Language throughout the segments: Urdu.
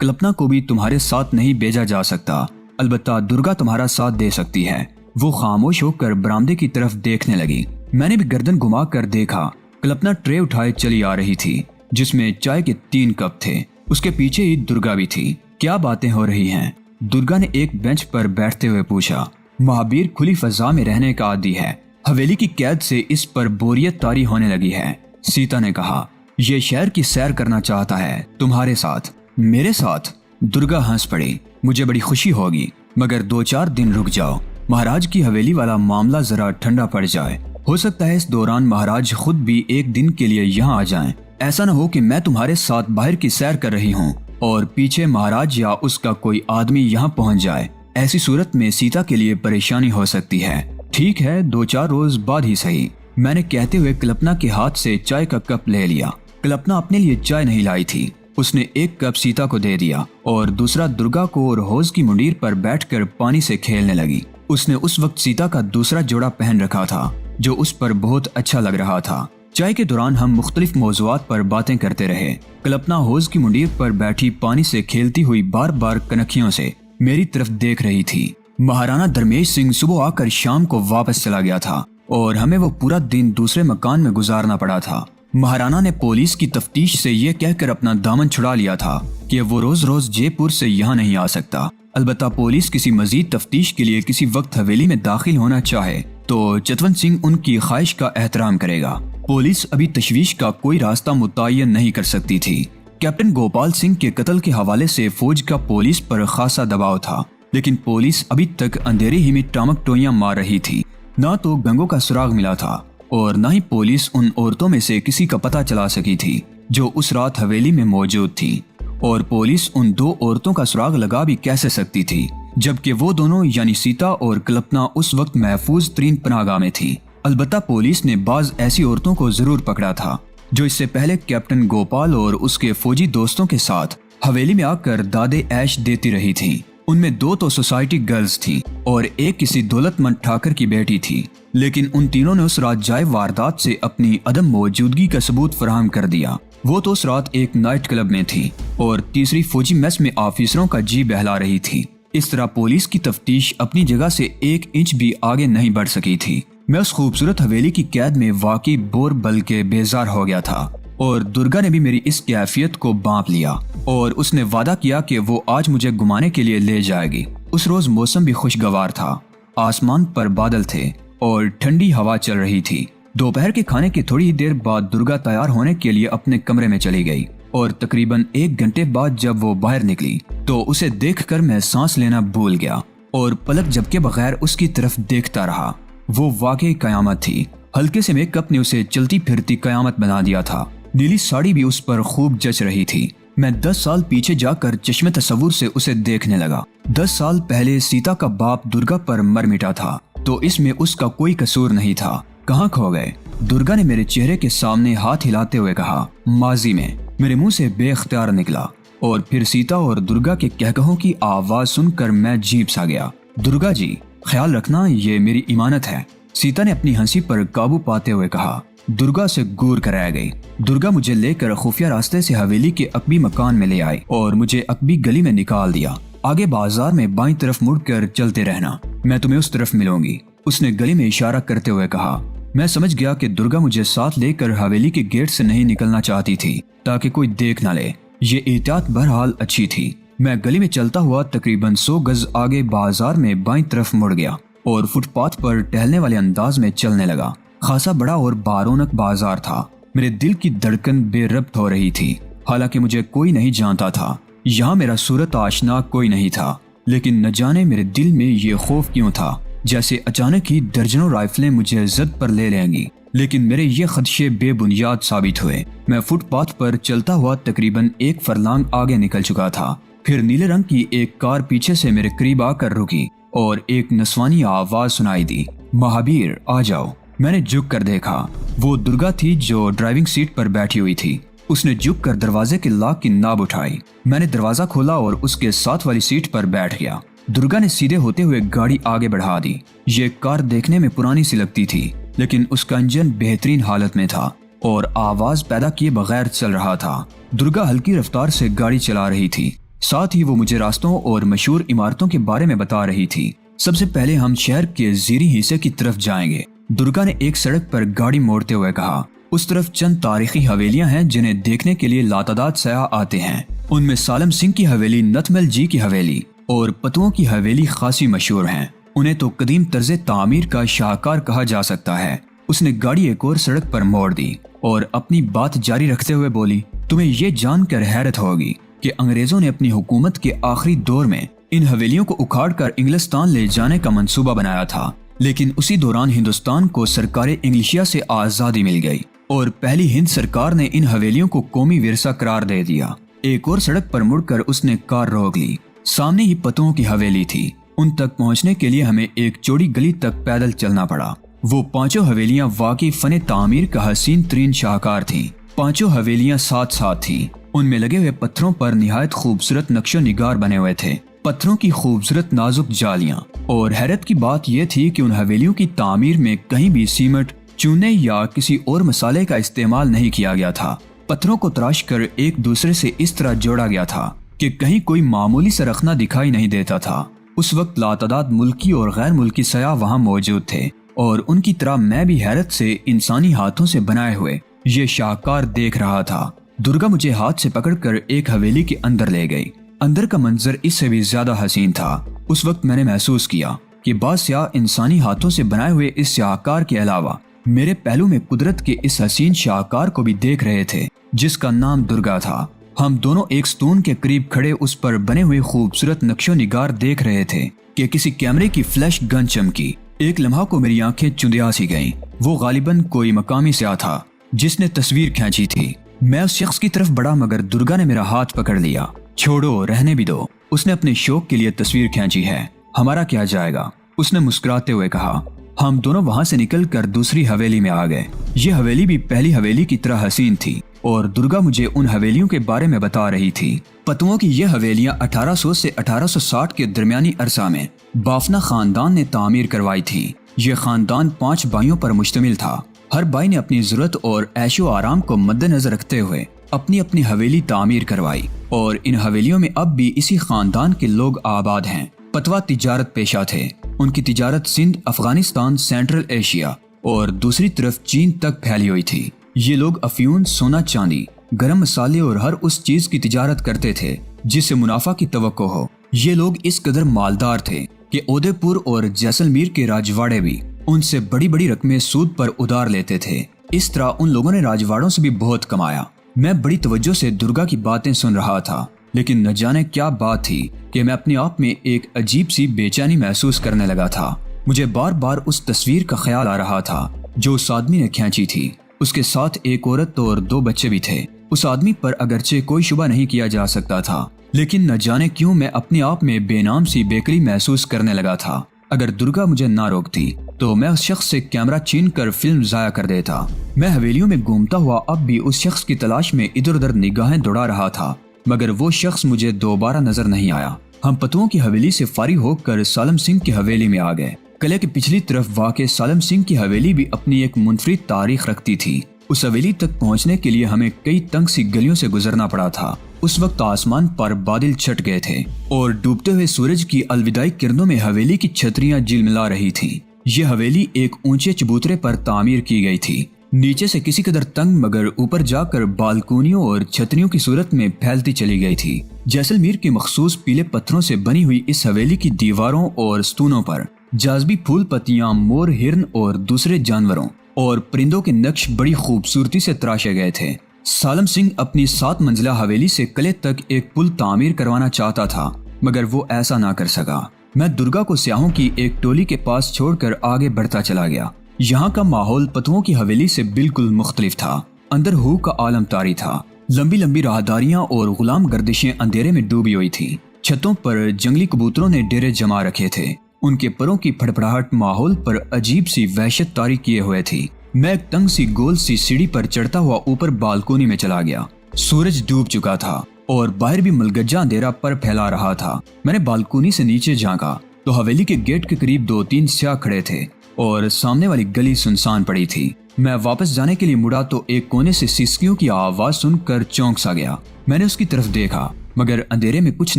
کلپنا کو بھی تمہارے ساتھ نہیں بھیجا جا سکتا، البتہ درگا تمہارا ساتھ دے سکتی ہے۔ وہ خاموش ہو کر برآمدے کی طرف دیکھنے لگی۔ میں نے بھی گردن گھما کر دیکھا۔ کلپنا ٹرے اٹھائے چلی آ رہی تھی جس میں چائے کے 3 کپ تھے۔ اس کے پیچھے ہی درگا بھی تھی۔ کیا باتیں ہو رہی ہیں؟ درگا نے ایک بینچ پر بیٹھتے ہوئے پوچھا۔ مہابیر کھلی فضا میں رہنے کا عادی ہے، حویلی کی قید سے اس پر بوریت طاری ہونے لگی ہے، سیتا نے کہا۔ یہ شہر کی سیر کرنا چاہتا ہے، تمہارے ساتھ۔ میرے ساتھ؟ درگا ہنس پڑی۔ مجھے بڑی خوشی ہوگی، مگر 2-4 دن رک جاؤ۔ مہاراج کی حویلی والا معاملہ ذرا ٹھنڈا پڑ جائے، ہو سکتا ہے اس دوران مہاراج خود بھی ایک دن کے لیے یہاں آ جائیں۔ ایسا نہ ہو کہ میں تمہارے ساتھ باہر کی سیر کر رہی ہوں اور پیچھے مہاراج یا اس کا کوئی آدمی یہاں پہنچ جائے۔ ایسی صورت میں سیتا کے لیے پریشانی ہو سکتی ہے۔ ٹھیک ہے، 2-4 روز بعد ہی صحیح، میں نے کہتے ہوئے کلپنا کے ہاتھ سے چائے کا کپ لے لیا۔ کلپنا اپنے لیے چائے نہیں لائی تھی۔ اس نے ایک کپ سیتا کو دے دیا اور دوسرا درگا کو، اور حوض کی منڈیر پر بیٹھ کر پانی سے کھیلنے لگی۔ اس نے اس وقت سیتا کا دوسرا جوڑا پہن رکھا تھا جو اس پر بہت اچھا لگ رہا تھا۔ چائے کے دوران ہم مختلف موضوعات پر باتیں کرتے رہے۔ کلپنا حوض کی منڈیر پر بیٹھی پانی سے کھیلتی ہوئی بار بار کنکھیوں سے میری طرف دیکھ رہی تھی۔ مہارانا دھرمیش سنگھ صبح آ کر شام کو واپس چلا گیا تھا اور ہمیں وہ پورا دن دوسرے مکان میں گزارنا پڑا تھا۔ مہارانا نے پولیس کی تفتیش سے یہ کہہ کر اپنا دامن چھڑا لیا تھا کہ وہ روز روز جے پور سے یہاں نہیں آ سکتا۔ البتہ پولیس کسی مزید تفتیش کے لیے کسی وقت حویلی میں داخل ہونا چاہے تو چتون سنگھ ان کی خواہش کا احترام کرے گا۔ پولیس ابھی تشویش کا کوئی راستہ متعین نہیں کر سکتی تھی۔ کیپٹن گوپال سنگھ کے قتل کے حوالے سے فوج کا پولیس پر خاصا دباؤ تھا، لیکن پولیس ابھی تک اندھیرے ہی میں ٹامک ٹوئیاں مار رہی تھی۔ نہ تو گنگوں کا سراغ ملا تھا اور نہ ہی پولیس ان عورتوں میں سے کسی کا پتہ چلا سکی تھی جو اس رات حویلی میں موجود تھی، اور پولیس ان 2 عورتوں کا سراغ لگا بھی کیسے سکتی تھی جبکہ وہ دونوں یعنی سیتا اور کلپنا اس وقت محفوظ ترین پناہ گاہ میں تھی۔ البتہ پولیس نے بعض ایسی عورتوں کو ضرور پکڑا تھا جو اس سے پہلے کیپٹن گوپال اور اس کے فوجی دوستوں کے ساتھ حویلی میں آ کر دادے عیش دیتی رہی تھیں۔ ان میں 2 تو سوسائٹی گرلز تھیں اور ایک کسی دولت مند ٹھاکر کی بیٹی تھی، لیکن ان تینوں نے اس رات جائے واردات سے اپنی عدم موجودگی کا ثبوت فراہم کر دیا۔ وہ تو اس رات ایک نائٹ کلب میں تھی اور تیسری فوجی میس میں آفیسروں کا جی بہلا رہی تھی۔ اس طرح پولیس کی تفتیش اپنی جگہ سے 1 انچ بھی آگے نہیں بڑھ سکی تھی۔ میں اس خوبصورت حویلی کی قید میں واقعی بور بلکہ بیزار ہو گیا تھا، اور درگا نے بھی میری اس کیفیت کو بانپ لیا اور اس نے وعدہ کیا کہ وہ آج مجھے گھمانے کے لیے لے جائے گی۔ اس روز موسم بھی خوشگوار تھا، آسمان پر بادل تھے اور ٹھنڈی ہوا چل رہی تھی۔ دوپہر کے کھانے کی تھوڑی ہی دیر بعد درگا تیار ہونے کے لیے اپنے کمرے میں چلی گئی، اور تقریباً 1 گھنٹے بعد جب وہ باہر نکلی تو اسے دیکھ کر میں سانس لینا بھول گیا اور پلک جھپکے بغیر اس کی طرف دیکھتا رہا۔ وہ واقعی قیامت تھی۔ ہلکے سے میک اپ نے اسے چلتی پھرتی قیامت بنا دیا تھا۔ نیلی ساڑی بھی اس پر خوب جچ رہی تھی۔ میں 10 سال پیچھے جا کر چشم تصور سے اسے دیکھنے لگا۔ 10 سال پہلے سیتا کا باپ درگا پر مر مٹا تھا تو اس میں اس کا کوئی قصور نہیں تھا۔ کہاں کھو گئے؟ درگا نے میرے چہرے کے سامنے ہاتھ ہلاتے ہوئے کہا۔ ماضی میں، میرے منہ سے بے اختیار نکلا، اور پھر سیتا اور درگا کے کہکہوں کی آواز سن کر میں جھیپ سا گیا۔ درگا جی، خیال رکھنا، یہ میری امانت ہے، سیتا نے اپنی ہنسی پر قابو پاتے ہوئے کہا۔ درگا سے گور کر رہ گئی۔ درگا مجھے لے کر خفیہ راستے سے حویلی کے عقبی مکان میں لے آئی اور مجھے عقبی گلی میں نکال دیا۔ آگے بازار میں بائیں طرف مڑ کر چلتے رہنا، میں تمہیں اس طرف ملوں گی، اس نے گلی میں اشارہ کرتے ہوئے کہا۔ میں سمجھ گیا کہ درگا مجھے ساتھ لے کر حویلی کے گیٹ سے نہیں نکلنا چاہتی تھی تاکہ کوئی دیکھ نہ لے۔ یہ احتیاط بہرحال اچھی تھی۔ میں گلی میں چلتا ہوا تقریباً 100 گز آگے بازار میں بائیں طرف مڑ گیا اور فٹ پاتھ پر ٹہلنے والے انداز میں چلنے لگا۔ خاصا بڑا اور بارونق بازار تھا۔ میرے دل کی دھڑکن بے ربط ہو رہی تھی، حالانکہ مجھے کوئی نہیں جانتا تھا۔ یہاں میرا صورت آشنا کوئی نہیں تھا، لیکن نہ جانے میرے دل میں یہ خوف کیوں تھا، جیسے اچانک ہی درجنوں رائفلیں مجھے زد پر لے لیں گی۔ لیکن میرے یہ خدشے بے بنیاد ثابت ہوئے۔ میں فٹ پاتھ پر چلتا ہوا تقریباً 1 فرلانگ آگے نکل چکا تھا۔ پھر نیلے رنگ کی ایک کار پیچھے سے میرے قریب آ کر رکی اور ایک نسوانی آواز سنائی دی، مہابیر آ جاؤ۔ میں نے جھک کر دیکھا، وہ درگا تھی جو ڈرائیونگ سیٹ پر بیٹھی ہوئی تھی۔ اس نے جھک کر دروازے کے لاک کی ناب اٹھائی۔ میں نے دروازہ کھولا اور اس کے ساتھ والی سیٹ پر بیٹھ گیا۔ درگا نے سیدھے ہوتے ہوئے گاڑی آگے بڑھا دی۔ یہ کار دیکھنے میں پرانی سی لگتی تھی، لیکن اس کا انجن بہترین حالت میں تھا اور آواز پیدا کیے بغیر چل رہا تھا۔ درگا ہلکی رفتار سے گاڑی چلا رہی تھی۔ ساتھ ہی وہ مجھے راستوں اور مشہور عمارتوں کے بارے میں بتا رہی تھی۔ سب سے پہلے ہم شہر کے زیریں حصے کی طرف جائیں گے، درگا نے ایک سڑک پر گاڑی موڑتے ہوئے کہا۔ اس طرف چند تاریخی حویلیاں ہیں جنہیں دیکھنے کے لیے لاتعداد سیاح آتے ہیں۔ ان میں سالم سنگھ کی حویلی، نتمل جی کی حویلی اور پتوؤں کی حویلی خاصی مشہور ہیں۔ انہیں تو قدیم طرز تعمیر کا شاہکار کہا جا سکتا ہے۔ اس نے گاڑی ایک اور سڑک پر موڑ دی اور اپنی بات جاری رکھتے ہوئے بولی، تمہیں یہ جان کر حیرت ہوگی کہ انگریزوں نے اپنی حکومت کے آخری دور میں ان حویلیوں کو اکھاڑ کر انگلستان لے جانے کا منصوبہ بنایا تھا، لیکن اسی دوران ہندوستان کو سرکار انگلیشیا سے آزادی مل گئی اور پہلی ہند سرکار نے ان حویلیوں کو قومی ورثہ قرار دے دیا۔ ایک اور سڑک پر مڑ کر اس نے کار روک لی۔ سامنے ہی پتوؤں کی حویلی تھی۔ ان تک پہنچنے کے لیے ہمیں ایک چوڑی گلی تک پیدل چلنا پڑا۔ وہ پانچوں حویلیاں واقعی فن تعمیر کا حسین ترین شاہکار تھیں۔ پانچوں حویلیاں ساتھ ساتھ تھیں۔ ان میں لگے ہوئے پتھروں پر نہایت خوبصورت نقش و نگار بنے ہوئے تھے، پتھروں کی خوبصورت نازک جالیاں، اور حیرت کی بات یہ تھی کہ ان حویلیوں کی تعمیر میں کہیں بھی سیمنٹ، چونے یا کسی اور مسالے کا استعمال نہیں کیا گیا تھا۔ پتھروں کو تراش کر ایک دوسرے سے اس طرح جوڑا گیا تھا کہ کہیں کوئی معمولی سا رخنہ دکھائی نہیں دیتا تھا۔ اس وقت لاتعداد ملکی اور غیر ملکی سیاح وہاں موجود تھے اور ان کی طرح میں بھی حیرت سے انسانی ہاتھوں سے بنائے ہوئے یہ شاہکار دیکھ رہا تھا۔ درگا مجھے ہاتھ سے پکڑ کر ایک حویلی کے اندر لے گئی۔ اندر کا منظر اس سے بھی زیادہ حسین تھا۔ اس وقت میں نے محسوس کیا کہ بعض سیاح انسانی ہاتھوں سے بنائے ہوئے اس شاہکار کے علاوہ میرے پہلو میں قدرت کے اس حسین شاہکار کو بھی دیکھ رہے تھے جس کا نام درگا تھا۔ ہم دونوں ایک ستون کے قریب کھڑے اس پر بنے ہوئے خوبصورت نقش و نگار دیکھ رہے تھے کہ کسی کیمرے کی فلیش گن چمکی۔ ایک لمحہ کو میری آنکھیں چندیا سی گئیں۔ وہ غالباً کوئی مقامی سیاح تھا جس نے تصویر کھینچی تھی۔ میں اس شخص کی طرف بڑھا مگر درگا نے میرا ہاتھ پکڑ لیا۔ چھوڑو، رہنے بھی دو، اس نے اپنے شوق کے لیے تصویر کھینچی ہے، ہمارا کیا جائے گا، اس نے مسکراتے ہوئے کہا۔ ہم دونوں وہاں سے نکل کر دوسری حویلی میں آ گئے۔ یہ حویلی بھی پہلی حویلی کی طرح حسین تھی اور درگا مجھے ان حویلیوں کے بارے میں بتا رہی تھی۔ پتوؤں کی یہ حویلیاں 1800 سے 1860 کے درمیانی عرصہ میں بافنا خاندان نے تعمیر کروائی تھی۔ یہ خاندان 5 بھائیوں پر مشتمل تھا۔ ہر بھائی نے اپنی ضرورت اور عیش و آرام کو مد نظر رکھتے ہوئے اپنی اپنی حویلی تعمیر کروائی اور ان حویلیوں میں اب بھی اسی خاندان کے لوگ آباد ہیں۔ پتوا تجارت پیشہ تھے۔ ان کی تجارت سندھ، افغانستان، سینٹرل ایشیا اور دوسری طرف چین تک پھیلی ہوئی تھی۔ یہ لوگ افیون، سونا چاندی، گرم مسالے اور ہر اس چیز کی تجارت کرتے تھے جس سے منافع کی توقع ہو۔ یہ لوگ اس قدر مالدار تھے کہ اودے پور اور جیسلمیر کے راجواڑے بھی ان سے بڑی بڑی رقمیں سود پر ادھار لیتے تھے۔ اس طرح ان لوگوں نے راجواڑوں سے بھی بہت کمایا۔ میں بڑی توجہ سے درگا کی باتیں سن رہا تھا، لیکن نہ جانے کیا بات تھی کہ میں اپنے آپ میں ایک عجیب سی بے چینی محسوس کرنے لگا تھا۔ مجھے بار بار اس تصویر کا خیال آ رہا تھا جو اس آدمی نے کھینچی تھی۔ اس کے ساتھ ایک عورت اور 2 بچے بھی تھے۔ اس آدمی پر اگرچہ کوئی شبہ نہیں کیا جا سکتا تھا، لیکن نہ جانے کیوں میں اپنے آپ میں بے نام سی بیکری محسوس کرنے لگا تھا۔ اگر درگا مجھے نہ روکتی تو میں اس شخص سے کیمرہ چھین کر فلم ضائع کر دیتا۔ میں حویلیوں میں گھومتا ہوا اب بھی اس شخص کی تلاش میں ادھر ادھر نگاہیں دوڑا رہا تھا، مگر وہ شخص مجھے دوبارہ نظر نہیں آیا۔ ہم پتوؤں کی حویلی سے فارغ ہو کر سالم سنگھ کی حویلی میں آ گئے۔ قلعے کی پچھلی طرف واقع سالم سنگھ کی حویلی بھی اپنی ایک منفرد تاریخ رکھتی تھی۔ اس حویلی تک پہنچنے کے لیے ہمیں کئی تنگ سی گلیوں سے گزرنا پڑا تھا۔ اس وقت آسمان پر بادل چھٹ گئے تھے اور ڈوبتے ہوئے سورج کی الوداعی کرنوں میں حویلی کی چھتریاں جلملا رہی تھیں۔ یہ حویلی ایک اونچے چبوترے پر تعمیر کی گئی تھی، نیچے سے کسی قدر تنگ مگر اوپر جا کر بالکونیوں اور چھتریوں کی صورت میں پھیلتی چلی گئی تھی۔ جیسلمیر کے مخصوص پیلے پتھروں سے بنی ہوئی اس حویلی کی دیواروں اور ستونوں پر جاذبی پھول پتیاں، مور، ہرن اور دوسرے جانوروں اور پرندوں کے نقش بڑی خوبصورتی سے تراشے گئے تھے۔ سالم سنگھ اپنی 7 منزلہ حویلی سے قلعے تک ایک پل تعمیر کروانا چاہتا تھا مگر وہ ایسا نہ کر سکا۔ میں درگا کو سیاحوں کی ایک ٹولی کے پاس چھوڑ کر آگے بڑھتا چلا گیا۔ یہاں کا ماحول پتوؤں کی حویلی سے بالکل مختلف تھا۔ اندر ہو کا عالم طاری تھا۔ لمبی لمبی راہداریاں اور غلام گردشیں اندھیرے میں ڈوبی ہوئی تھی۔ چھتوں پر جنگلی کبوتروں نے ڈیرے جما رکھے تھے۔ ان کے پروں کی پھڑپڑاہٹ ماحول پر عجیب سی وحشت طاری کیے ہوئے تھی۔ میں ایک تنگ سی گول سی سیڑھی پر چڑھتا ہوا اوپر بالکونی میں چلا گیا۔ سورج ڈوب چکا تھا اور باہر بھی ملگجا اندھیرا پر پھیلا رہا تھا۔ میں نے بالکونی سے نیچے جھانکا تو حویلی کے گیٹ کے قریب 2-3 سیاح کھڑے تھے اور سامنے والی گلی سنسان پڑی تھی۔ میں واپس جانے کے لیے مڑا تو ایک کونے سے سسکیوں کی آواز سن کر چونک سا گیا۔ میں نے اس کی طرف دیکھا مگر اندھیرے میں کچھ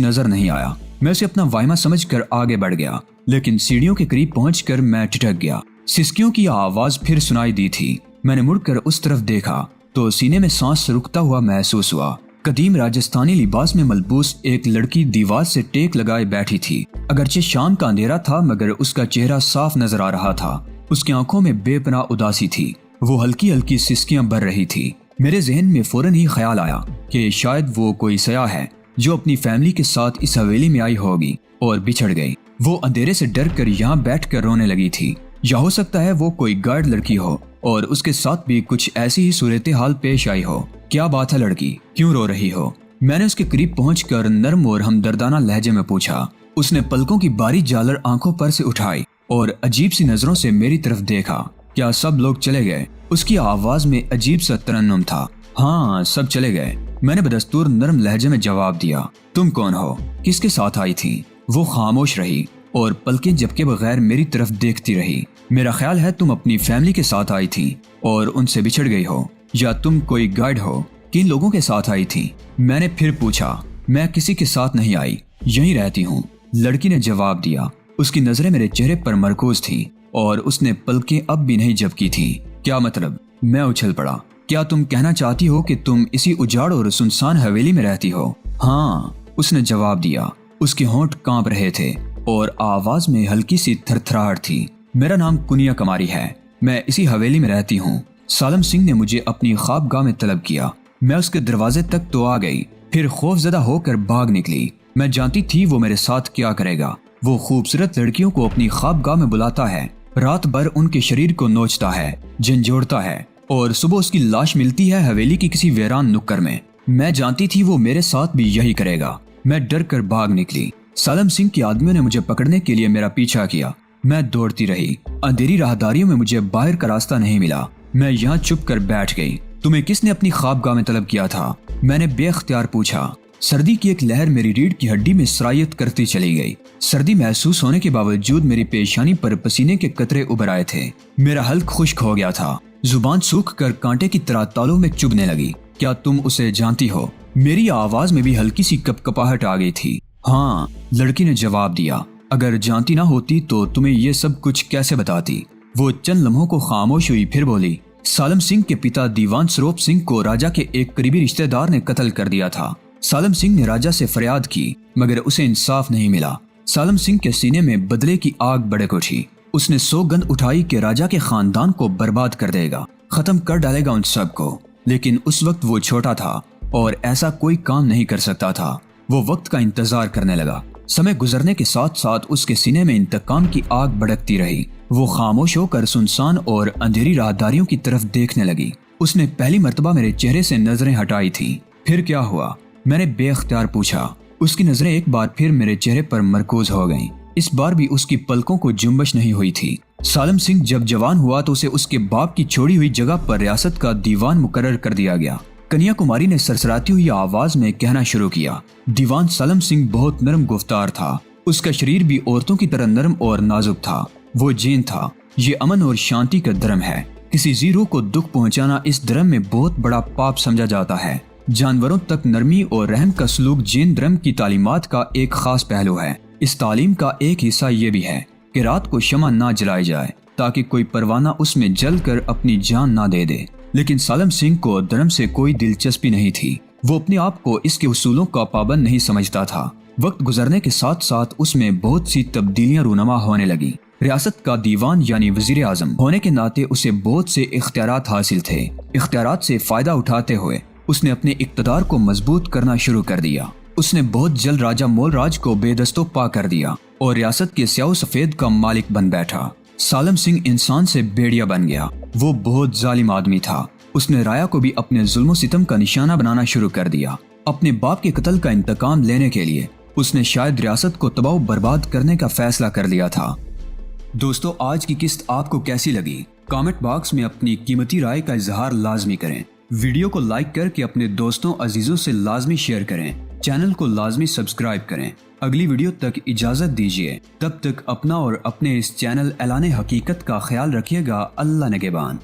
نظر نہیں آیا۔ میں اسے اپنا واہمہ سمجھ کر آگے بڑھ گیا، لیکن سیڑھیوں کے قریب پہنچ کر میں ٹھٹک گیا۔ سسکیوں کی آواز پھر سنائی دی تھی۔ میں نے مڑ کر اس طرف دیکھا تو سینے میں سانس رکتا ہوا محسوس ہوا۔ قدیم راجستھانی لباس میں ملبوس ایک لڑکی دیوار سے ٹیک لگائے بیٹھی تھی۔ اگرچہ شام کا اندھیرا تھا مگر اس کا چہرہ صاف نظر آ رہا تھا۔ اس کی آنکھوں میں بے پناہ اداسی تھی۔ وہ ہلکی ہلکی سسکیاں بھر رہی تھی۔ میرے ذہن میں فوراً ہی خیال آیا کہ شاید وہ کوئی سیاح ہے جو اپنی فیملی کے ساتھ اس حویلی میں آئی ہوگی اور بچھڑ گئی۔ وہ اندھیرے سے ڈر کر یہاں بیٹھ کر رونے لگی تھی، یا ہو سکتا ہے وہ کوئی گائیڈ لڑکی ہو اور اس کے ساتھ بھی کچھ ایسی ہی صورتحال پیش آئی ہو۔ کیا بات ہے لڑکی، کیوں رو رہی ہو؟ میں نے اس کے قریب پہنچ کر نرم اور ہمدردانہ لہجے میں پوچھا۔ اس نے پلکوں کی باری جالر آنکھوں پر سے اٹھائی اور عجیب سی نظروں سے میری طرف دیکھا۔ کیا سب لوگ چلے گئے؟ اس کی آواز میں عجیب سا ترنم تھا۔ ہاں، سب چلے گئے، میں نے بدستور نرم لہجے میں جواب دیا۔ تم کون ہو؟ کس کے ساتھ آئی تھی؟ وہ خاموش رہی اور پلکیں جھپکے بغیر میری طرف دیکھتی رہی۔ میرا خیال ہے تم اپنی فیملی کے ساتھ آئی تھی اور ان سے بچھڑ گئی ہو، یا تم کوئی گائیڈ ہو؟ کن لوگوں کے ساتھ آئی تھی؟ میں نے پھر پوچھا۔ میں کسی کے ساتھ نہیں آئی، یہیں رہتی ہوں، لڑکی نے جواب دیا۔ اس کی نظریں میرے چہرے پر مرکوز تھیں اور اس نے پلکیں اب بھی نہیں جھپکی تھیں۔ کیا مطلب؟ میں اچھل پڑا۔ کیا تم کہنا چاہتی ہو کہ تم اسی اجاڑ اور سنسان حویلی میں رہتی ہو؟ ہاں، اس نے جواب دیا۔ اس کے ہونٹ کانپ رہے تھے اور آواز میں ہلکی سی تھرتھراہٹ تھی۔ میرا نام کنیا کماری ہے، میں اسی حویلی میں رہتی ہوں۔ سالم سنگھ نے مجھے اپنی خوابگاہ میں طلب کیا۔ میں اس کے دروازے تک تو آ گئی، پھر خوف زدہ ہو کر بھاگ نکلی۔ میں جانتی تھی وہ میرے ساتھ کیا کرے گا۔ وہ خوبصورت لڑکیوں کو اپنی خوابگاہ میں بلاتا ہے، رات بھر ان کے شریر کو نوچتا ہے، جھنجھوڑتا ہے، اور صبح اس کی لاش ملتی ہے حویلی کی کسی ویران نکر میں۔ میں جانتی تھی وہ میرے ساتھ بھی یہی کرے گا۔ میں ڈر کر بھاگ نکلی۔ سالم سنگھ کے آدمیوں نے مجھے پکڑنے کے لیے میرا پیچھا کیا۔ میں دوڑتی رہی۔ اندھیری راہداریوں میں مجھے باہر کا راستہ نہیں ملا۔ میں یہاں چپ کر بیٹھ گئی۔ تمہیں کس نے اپنی خوابگاہ میں طلب کیا تھا؟ میں نے بے اختیار پوچھا۔ سردی کی ایک لہر میری ریڑھ کی ہڈی میں سرایت کرتی چلی گئی۔ سردی محسوس ہونے کے باوجود میری پیشانی پر پسینے کے قطرے ابھر آئے تھے۔ میرا حلق خشک ہو گیا تھا۔ زبان سوکھ کر کانٹے کی طرح تالوں میں چبھنے لگی۔ کیا تم اسے جانتی ہو؟ میری آواز میں بھی ہلکی سی کپکپاہٹ آ گئی تھی۔ ہاں، لڑکی نے جواب دیا۔ اگر جانتی نہ ہوتی تو تمہیں یہ سب کچھ کیسے بتاتی؟ وہ چند لمحوں کو خاموش ہوئی، پھر بولی۔ سالم سنگھ کے پتا دیوان سروپ سنگھ کو راجا کے ایک قریبی رشتہ دار نے قتل کر دیا تھا۔ سالم سنگھ نے راجا سے فریاد کی مگر اسے انصاف نہیں ملا۔ سالم سنگھ کے سینے میں بدلے کی آگ بھڑک اٹھی۔ اس نے سوگند اٹھائی کہ راجا کے خاندان کو برباد کر دے گا، ختم کر ڈالے گا ان سب کو۔ لیکن اس وقت وہ چھوٹا تھا اور ایسا کوئی کام نہیں کر سکتا تھا۔ وہ وقت کا انتظار کرنے لگا۔ سمے گزرنے کے ساتھ ساتھ اس کے سینے میں انتقام کی آگ بھڑکتی رہی۔ وہ خاموش ہو کر سنسان اور اندھیری راہداریوں کی طرف دیکھنے لگی۔ اس نے پہلی مرتبہ میرے چہرے سے نظریں ہٹائی تھی۔ پھر کیا ہوا؟ میں نے بے اختیار پوچھا۔ اس کی نظریں ایک بار پھر میرے چہرے پر مرکوز ہو گئیں۔ اس بار بھی اس کی پلکوں کو جنبش نہیں ہوئی تھی۔ سالم سنگھ جب جوان ہوا تو اسے اس کے باپ کی چھوڑی ہوئی جگہ پر ریاست کا دیوان مقرر کر دیا گیا۔ کنیا کماری نے سرسراتی ہوئی آواز میں کہنا شروع کیا۔ دیوان سالم سنگھ بہت نرم گفتار تھا۔ اس کا شریر بھی عورتوں کی طرح نرم اور نازک تھا۔ وہ جین تھا۔ یہ امن اور شانتی کا دھرم ہے۔ کسی زیرو کو دکھ پہنچانا اس دھرم میں بہت بڑا پاپ سمجھا جاتا ہے۔ جانوروں تک نرمی اور رحم کا سلوک جین دھرم کی تعلیمات کا ایک خاص پہلو ہے۔ اس تعلیم کا ایک حصہ یہ بھی ہے کہ رات کو شمع نہ جلائی جائے تاکہ کوئی پروانہ اس میں جل کر اپنی جان نہ دے دے۔ لیکن سالم سنگھ کو دھرم سے کوئی دلچسپی نہیں تھی۔ وہ اپنے آپ کو اس کے اصولوں کا پابند نہیں سمجھتا تھا۔ وقت گزرنے کے ساتھ ساتھ اس میں بہت سی تبدیلیاں رونما ہونے لگی۔ ریاست کا دیوان یعنی وزیر اعظم ہونے کے ناطے اسے بہت سے اختیارات حاصل تھے۔ اختیارات سے فائدہ اٹھاتے ہوئے اس نے اپنے اقتدار کو مضبوط کرنا شروع کر دیا۔ اس نے بہت جلد راجہ مول راج کو بے دست و پا کر دیا اور ریاست کے سیاہ و سفید کا مالک بن بیٹھا۔ سالم سنگھ انسان سے بھیڑیا بن گیا۔ وہ بہت ظالم آدمی تھا۔ اس نے رایا کو بھی اپنے ظلم و ستم کا نشانہ بنانا شروع کر دیا۔ اپنے باپ کے قتل کا انتقام لینے کے لیے اس نے شاید ریاست کو تباہ و برباد کرنے کا فیصلہ کر لیا تھا۔ دوستو، آج کی قسط آپ کو کیسی لگی؟ کامنٹ باکس میں اپنی قیمتی رائے کا اظہار لازمی کریں۔ ویڈیو کو لائک کر کے اپنے دوستوں عزیزوں سے لازمی شیئر کریں۔ چینل کو لازمی سبسکرائب کریں۔ اگلی ویڈیو تک اجازت دیجیے۔ تب تک اپنا اور اپنے اس چینل اعلان حقیقت کا خیال رکھیے گا۔ اللہ نگہبان۔